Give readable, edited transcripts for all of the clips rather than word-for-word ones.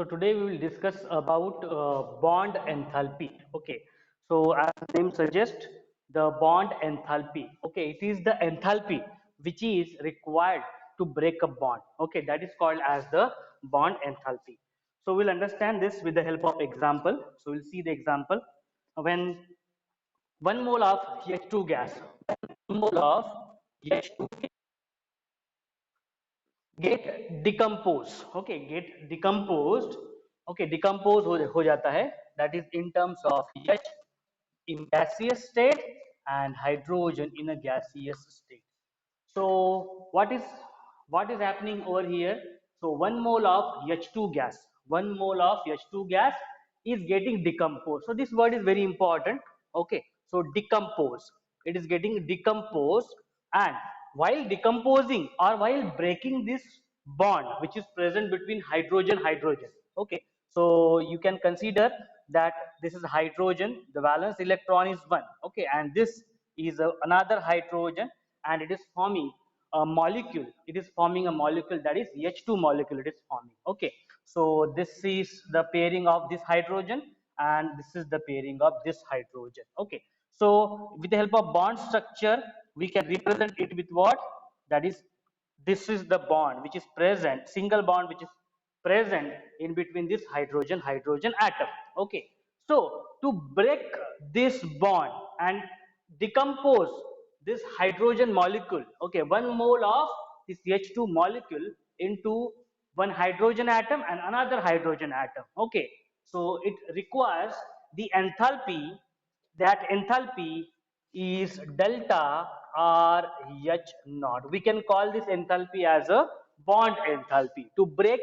So today we will discuss about bond enthalpy. Okay. So as the name suggests, the bond enthalpy. Okay, it is the enthalpy which is required to break a bond. Okay, that is called as the bond enthalpy. So we'll understand this with the help of example. So we'll see the example when 1 mole of H2 gas, 1 mole of H2 get decomposed. Okay, get decomposed. Okay, decompose हो जाता है, that is in terms of H in gaseous state and hydrogen in a gaseous state. So what is happening over here? So 1 mole of H2 gas, 1 mole of H2 gas is getting decomposed. So this word is very important. Okay, so decompose. It is getting decomposed, and while decomposing or while breaking this bond which is present between hydrogen. Okay, so you can consider that this is hydrogen. The valence electron is 1. Okay, and this is another hydrogen, and it is forming a molecule. It is forming a molecule, that is H2 molecule it is forming. Okay, so this is the pairing of this hydrogen, and this is the pairing of this hydrogen. Okay, so with the help of bond structure we can represent it with what? That is, this is the bond which is present, single bond which is present in between this hydrogen atom. Okay, so to break this bond and decompose this hydrogen molecule, okay, 1 mole of this H2 molecule into one hydrogen atom and another hydrogen atom. Okay, so it requires the enthalpy. That enthalpy is delta R H naught. We can call this enthalpy as a bond enthalpy to break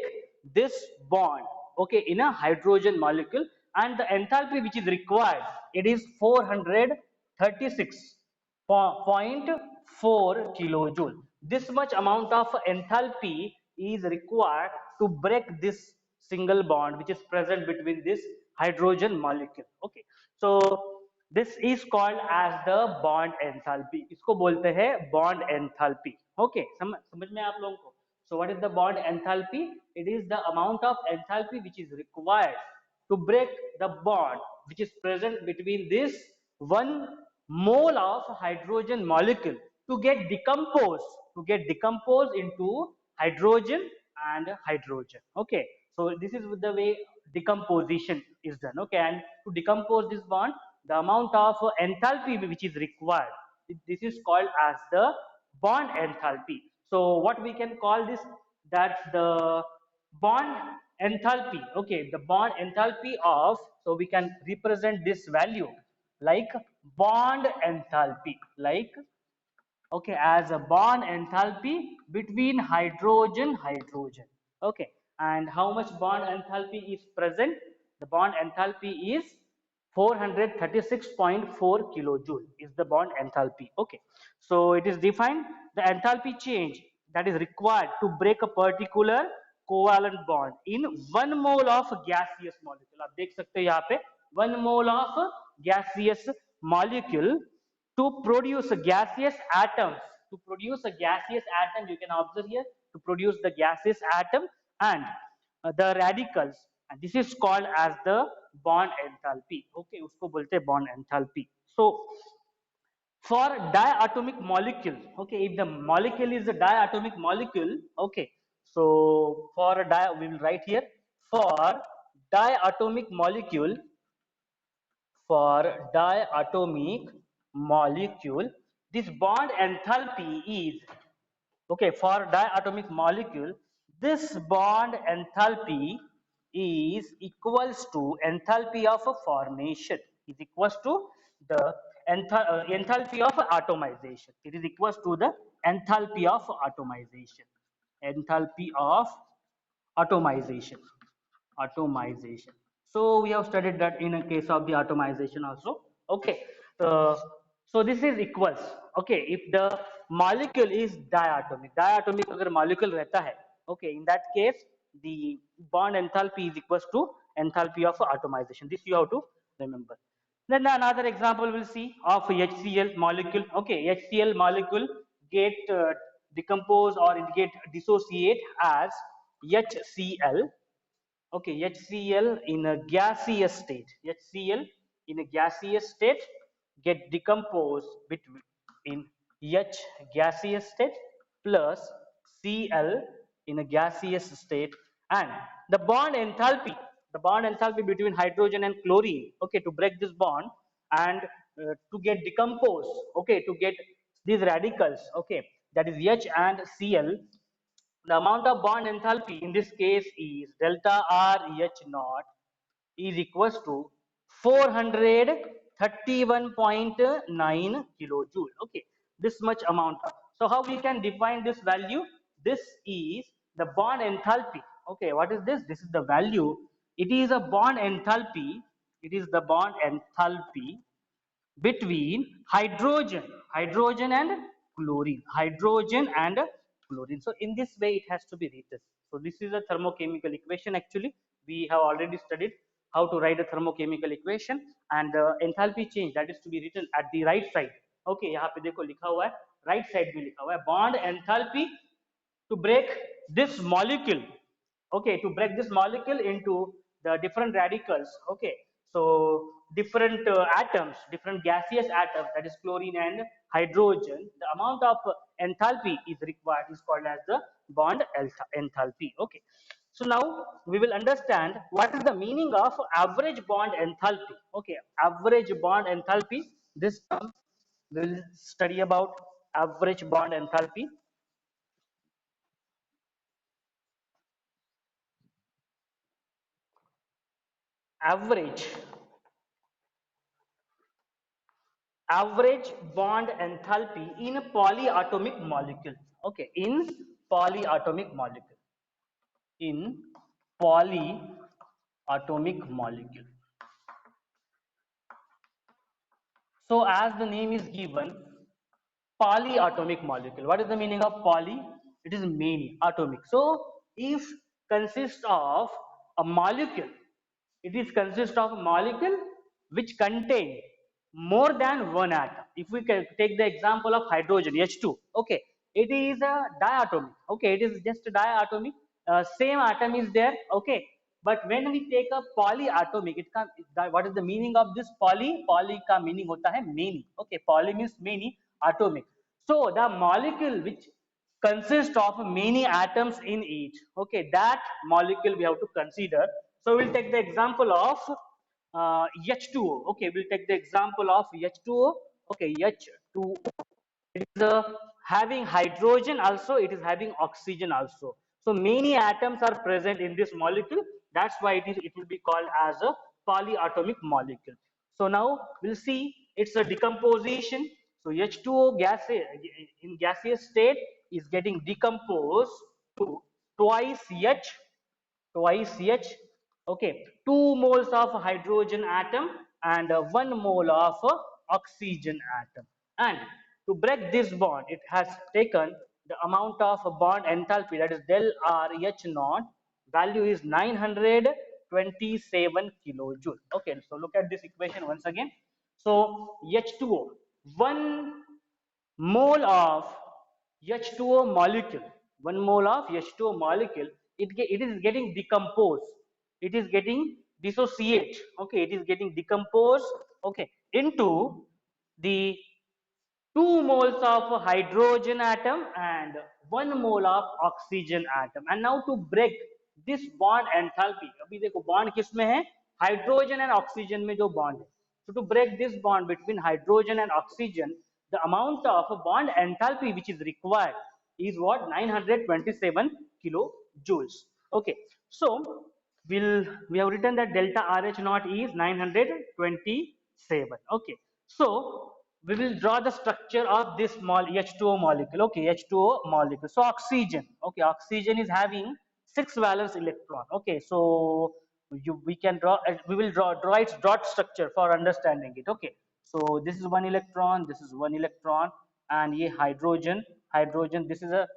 this bond, okay, in a hydrogen molecule, and the enthalpy which is required, it is 436.4 kilojoule. This much amount of enthalpy is required to break this single bond which is present between this hydrogen molecule. Okay, so this is called as the bond enthalpy. इसको बोलते हैं bond enthalpy. Okay, समझ में आप लोगों को? So what is the bond enthalpy? It is the amount of enthalpy which is required to break the bond which is present between this 1 mole of hydrogen molecule to get decomposed into hydrogen and hydrogen. Okay, so this is the way decomposition is done. Okay, and to decompose this bond, the amount of enthalpy which is required, this is called as the bond enthalpy. So what we can call this? That's the bond enthalpy. Okay, the bond enthalpy of, so we can represent this value like bond enthalpy, like, okay, as a bond enthalpy between hydrogen. Okay, and how much bond enthalpy is present? The bond enthalpy is 436.4 kilojoule is the bond enthalpy. Okay, so it is defined the enthalpy change that is required to break a particular covalent bond in 1 mole of gaseous molecule. आप देख सकते हैं यहाँ पे 1 mole of gaseous molecule to produce gaseous atoms. To produce a gaseous atom, you can observe here, to produce the gaseous atom and the radicals, and this is called as the bond enthalpy. Okay, usko bolte हैं bond enthalpy. So for diatomic molecule, okay, if the molecule is a diatomic molecule, okay, so for a we will write here, for diatomic molecule, for diatomic molecule, this bond enthalpy is, okay, for diatomic molecule, this bond enthalpy is equals to enthalpy of a formation, is equals to the enthalpy of atomization. It is equals to the enthalpy of atomization. Enthalpy of atomization. Atomization. So we have studied that in a case of the atomization also. Okay. So this is equals. Okay. If the molecule is diatomic अगर molecule रहता है, okay, in that case the bond enthalpy is equals to enthalpy of atomization. This you have to remember. Then another example we'll see of HCl molecule. Okay, HCl molecule get decompose or it get dissociate as HCl. Okay, HCl in a gaseous state. HCl in a gaseous state get decomposed between in H gaseous state plus Cl in a gaseous state, and the bond enthalpy between hydrogen and chlorine, okay, to break this bond and to get decomposed, okay, to get these radicals, okay, that is H and Cl, the amount of bond enthalpy in this case is delta R H naught is equals to 431.9 kilojoule. Okay, this much amount. So how we can define this value? This is the bond enthalpy. Okay, what is this? This is the value. It is a bond enthalpy. It is the bond enthalpy between hydrogen and chlorine. So in this way it has to be written. So this is a thermochemical equation. Actually we have already studied how to write a thermochemical equation, and the enthalpy change that is to be written at the right side. Okay, यहाँ पे देखो लिखा हुआ है, right side में लिखा हुआ है bond enthalpy to break this molecule, okay, to break this molecule into the different radicals, okay, so different atoms, different gaseous atoms, that is chlorine and hydrogen, the amount of enthalpy is required is called as the bond enthalpy. Okay, so now we will understand what is the meaning of average bond enthalpy. Okay, average bond enthalpy, this term we will study about average bond enthalpy. Average bond enthalpy in a polyatomic molecule. Okay, in polyatomic molecule, in polyatomic molecule. So as the name is given, polyatomic molecule. What is the meaning of poly? It is many, atomic. So if consists of a molecule, it is consist of a molecule which contain more than one atom. If we can take the example of hydrogen, H2, okay, it is a diatomic. Okay, it is just a diatomic. Same atom is there. Okay, but when we take a polyatomic, it can. What is the meaning of this poly? Poly का meaning होता है many. Okay, poly means many, atomic. So the molecule which consists of many atoms in each, okay, that molecule we have to consider. So we'll take the example of H2O. Okay, we'll take the example of H2O. Okay, H2O, it is having hydrogen also, it is having oxygen also, so many atoms are present in this molecule. That's why it will be called as a polyatomic molecule. So now we'll see it's a decomposition. So H2O gas in gaseous state is getting decomposed to twice H, okay, 2 moles of hydrogen atom and 1 mole of oxygen atom. And to break this bond, it has taken the amount of bond enthalpy, that is del R H naught, value is 927 kilojoule. Okay, so look at this equation once again. So H2O, 1 mole of H2O molecule, 1 mole of H2O molecule, it is getting decomposed. It is getting dissociate. Okay, it is getting decomposed. Okay, into the 2 moles of hydrogen atom and 1 mole of oxygen atom. And now to break this bond enthalpy, अभी देखो bond किस में है, hydrogen and oxygen में जो bond है. So to break this bond between hydrogen and oxygen, the amount of bond enthalpy which is required is what? 927 kilojoules. Okay, so we have written that delta RH naught is 927. Okay, so we will draw the structure of this small H2O molecule. Okay, H2O molecule. So oxygen. Okay, oxygen is having 6 valence electron. Okay, so we can draw. We will draw its dot structure for understanding it. Okay, so this is 1 electron. This is 1 electron, and ye hydrogen. Hydrogen. This is a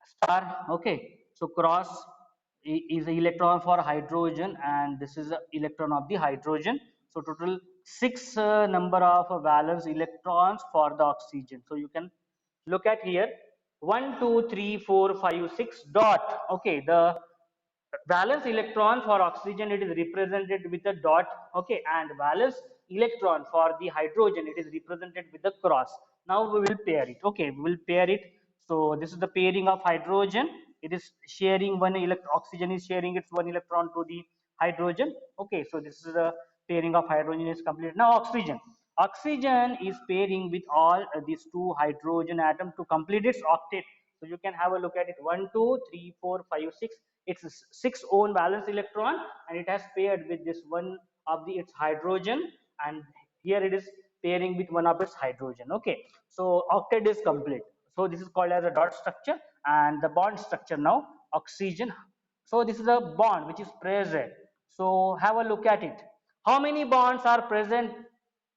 star. Okay, so cross is the electron for hydrogen, and this is the electron of the hydrogen. So total 6 number of valence electrons for the oxygen. So you can look at here, 1 2 3 4 5 6 dot. Okay, the valence electron for oxygen, it is represented with a dot, okay, and valence electron for the hydrogen, it is represented with the cross. Now we will pair it, okay, we will pair it. So this is the pairing of hydrogen, it is sharing one oxygen is sharing its one electron to the hydrogen, okay. So this is the pairing of hydrogen is complete. Now oxygen is pairing with all these two hydrogen atom to complete its octet. So you can have a look at it, 1 2 3 4 5 6. It's a six own valence electron, and it has paired with this one of the its hydrogen, and here it is pairing with one of its hydrogen, okay. So octet is complete. So this is called as a dot structure, and the bond structure now oxygen. So this is a bond which is present. So have a look at it. How many bonds are present?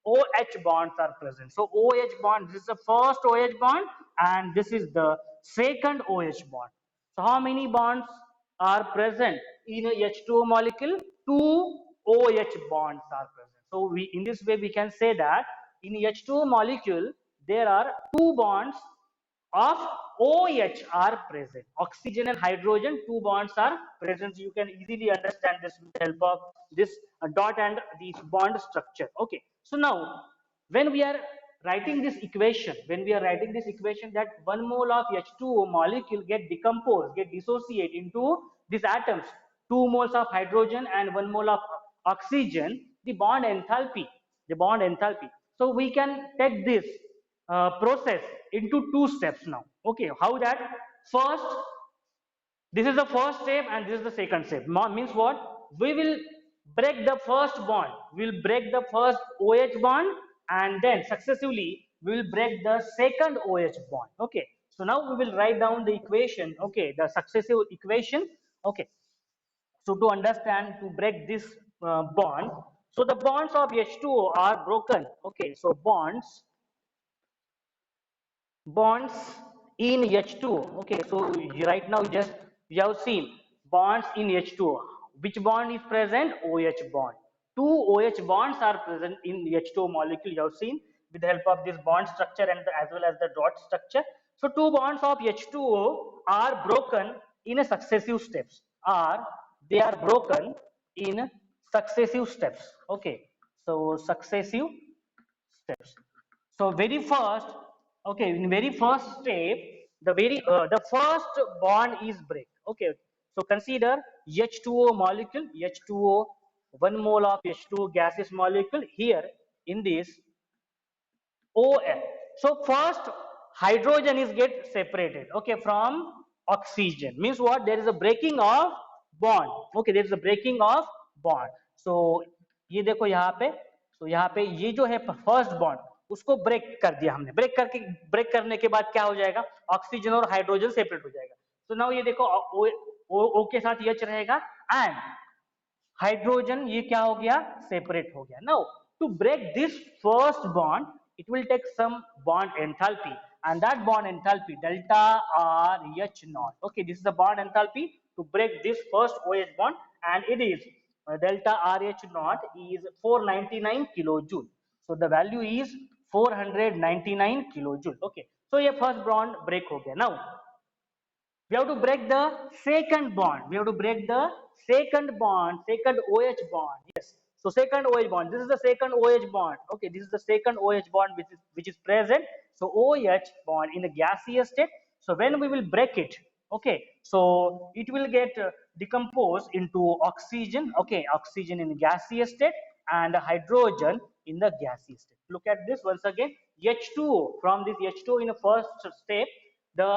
OH bonds are present. So OH bond, this is the first OH bond, and this is the second OH bond. So how many bonds are present in a H2O molecule? Two OH bonds are present. So we, in this way we can say that in H2O molecule there are two bonds of OH are present. Oxygen and hydrogen, two bonds are present. You can easily understand this with the help of this dot and this bond structure. Okay. So now, when we are writing this equation, that 1 mole of H2O molecule get decomposed, get dissociate into these atoms, 2 moles of hydrogen and 1 mole of oxygen, the bond enthalpy. So we can take this process into two steps now. Okay, how that? First, this is the first step and this is the second step. Means what? We will break the first bond. We will break the first OH bond, and then successively we will break the second OH bond. Okay. So now we will write down the equation. Okay, the successive equation. Okay. So to understand, to break this bond, so the bonds of H2O are broken. Okay. So bonds in H2O. Okay, so right now just we have seen bonds in H2O. Which bond is present? OH bond. Two OH bonds are present in H2O molecule. You have seen with the help of this bond structure and as well as the dot structure. So two bonds of H2O are broken in a successive steps. They are broken in successive steps. Okay, so successive steps. So very first, okay, in very first step, the first bond is break. Okay, so consider H2O molecule, H2O, 1 mole of H2O gaseous molecule here in this OH. So first hydrogen is get separated, okay, from oxygen. Means what? There is a breaking of bond. Okay, there is a breaking of bond. So ये देखो यहाँ पे, so यहाँ पे ये जो है first bond उसको ब्रेक कर दिया हमने. ब्रेक करने के बाद क्या हो जाएगा? ऑक्सीजन और हाइड्रोजन सेपरेट हो जाएगा. तो नाउ ये देखो ओ के साथ एच रहेगा एंड हाइड्रोजन ये क्या हो गया? सेपरेट हो गया. Now to break this first bond it will take some bond enthalpy, and that bond enthalpy delta RH naught. Okay, this is the bond enthalpy to break this first OH bond, and it is delta RH naught is 499 kilojoule. So the value is 499 kilojoule. Okay, so ये first bond break हो गया. Now we have to break the second bond. We have to break the second bond, second OH bond. Yes. So second OH bond. This is the second OH bond. Okay, this is the second OH bond which is present. So OH bond in a gaseous state. So when we will break it, okay, so it will get decomposed into oxygen. Okay, oxygen in gaseous state and hydrogen in the gaseous state. Look at this once again. H2O, from this H2O in the first step, the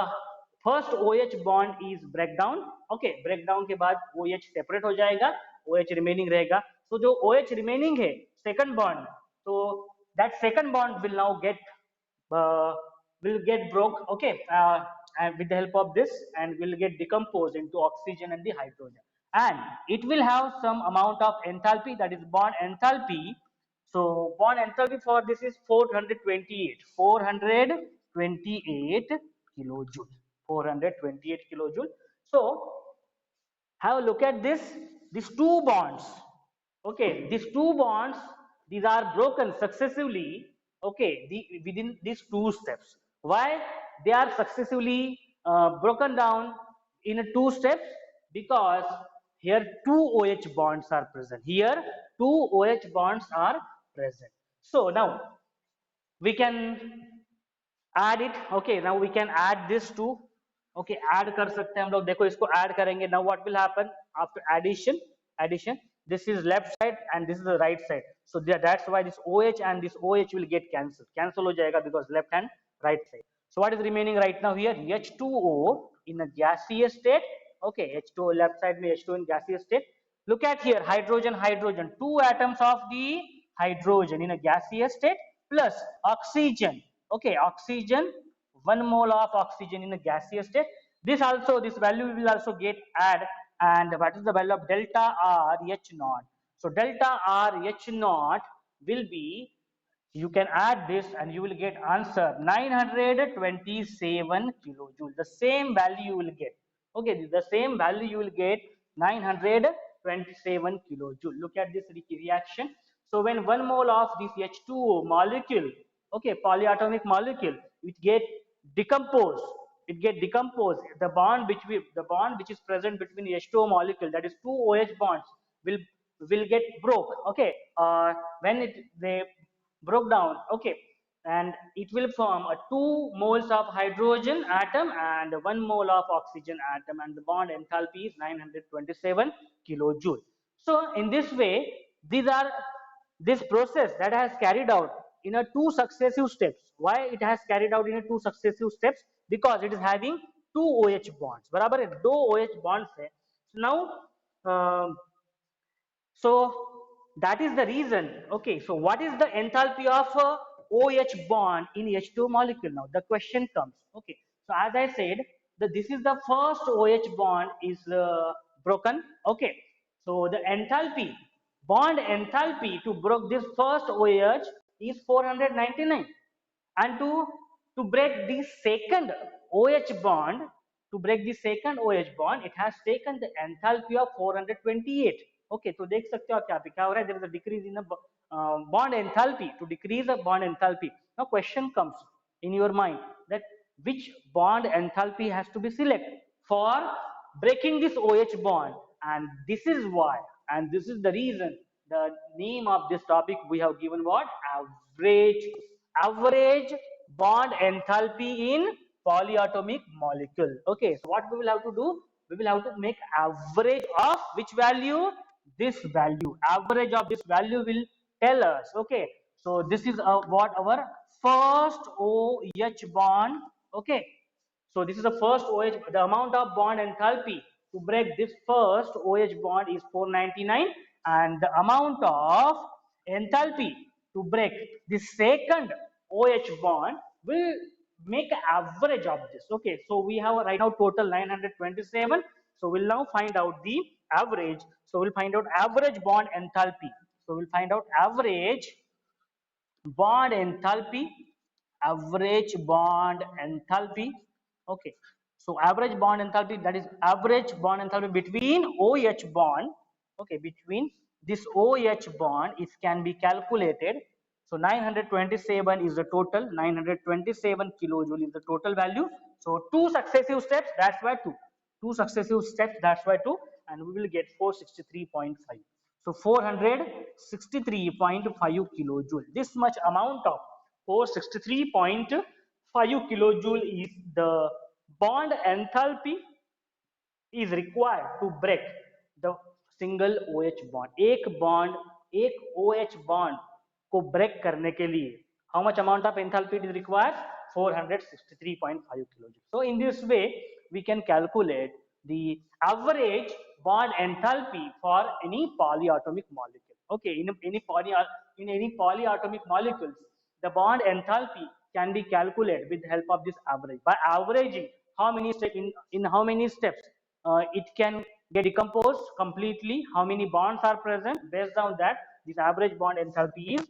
first OH bond is break down. Okay, break down के बाद OH separate हो जाएगा, OH remaining रहेगा. तो जो OH remaining है second bond, तो that second bond will now get broke, okay, and with the help of this, and will get decomposed into oxygen and the hydrogen, and it will have some amount of enthalpy, that is bond enthalpy. So bond enthalpy for this is 428 kilojoule. 428 kilojoule. So have a look at this. These two bonds, okay, these two bonds, these are broken successively, okay, within these two steps. Why they are successively broken down in two steps? Because here two OH bonds are present. Here two OH bonds are present. So now we can add it. Okay, now we can add this to, okay, add कर सकते हैं हम लोग. देखो इसको add करेंगे. Now what will happen after addition, this is left side and this is the right side, so that's why this OH and this OH will get cancel हो जाएगा because left and right side. So what is remaining right now here? H2O in a gaseous state. Okay, H2O left side में H2O in gaseous state. Look at here, hydrogen, two atoms of the hydrogen in a gaseous state plus oxygen. Okay, oxygen, 1 mole of oxygen in a gaseous state. This value will also get add, and what is the value of delta R H naught? So delta R H naught will be, you can add this and you will get answer 927 kilojoule. The same value you will get. Okay, the same value you will get 927 kilojoule. Look at this reaction. So when 1 mole of this H2O molecule, okay, polyatomic molecule, it get decomposed. The bond which is present between the H2O molecule, that is two OH bonds, will get broke. Okay, when they broke down, okay, and it will form a 2 moles of hydrogen atom and 1 mole of oxygen atom, and the bond enthalpy is 927 kilojoule. So in this way, this process that has carried out in a two successive steps. Why it has carried out in a two successive steps? Because it is having two OH bonds. बराबर है, दो OH bonds है. So now so that is the reason. Okay, so what is the enthalpy of OH bond in H2 molecule? Now the question comes. Okay, so as I said, this is the first OH bond is broken. Okay, so the enthalpy, bond enthalpy to break this first OH is 499, and to break the second OH bond, it has taken the enthalpy of 428. Okay, तो देख सकते हो आप यहाँ पे क्या हो रहा है? There is a decrease in the bond enthalpy. To decrease the bond enthalpy, now question comes in your mind that which bond enthalpy has to be selected for breaking this OH bond, and this is why, and this is the reason, the name of this topic we have given what? Average bond enthalpy in polyatomic molecule. Okay, so what we will have to do? We will have to make average of which value? This value. Average of this value will tell us. Okay, so this is what our first OH bond. Okay, so this is the first OH. The amount of bond enthalpy to break this first OH bond is 499, and the amount of enthalpy to break the second OH bond will make average of this. Okay, so we have right now total 927. So we'll now find out the average. So we'll find out average bond enthalpy. So we'll find out average bond enthalpy, okay, so average bond enthalpy, that is average bond enthalpy between OH bond, okay, between this OH bond, it can be calculated. So 927 is the total, 927 kilojoule is the total value. So two successive steps, that's why two successive steps, that's why 2, and we will get 463.5. So 463.5 kilojoule. This much amount of 463.5 kilojoule is the bond enthalpy is required to break the single OH bond. एक OH bond को break करने के लिए how much amount of enthalpy it is required? 463.5 kilojoule. So in this way we can calculate the average bond enthalpy for any polyatomic molecule. Okay, in any polyatomic molecules, the bond enthalpy can be calculated with the help of this average. By averaging how many steps in how many steps it can get decomposed completely, how many bonds are present, based on that this average bond enthalpy is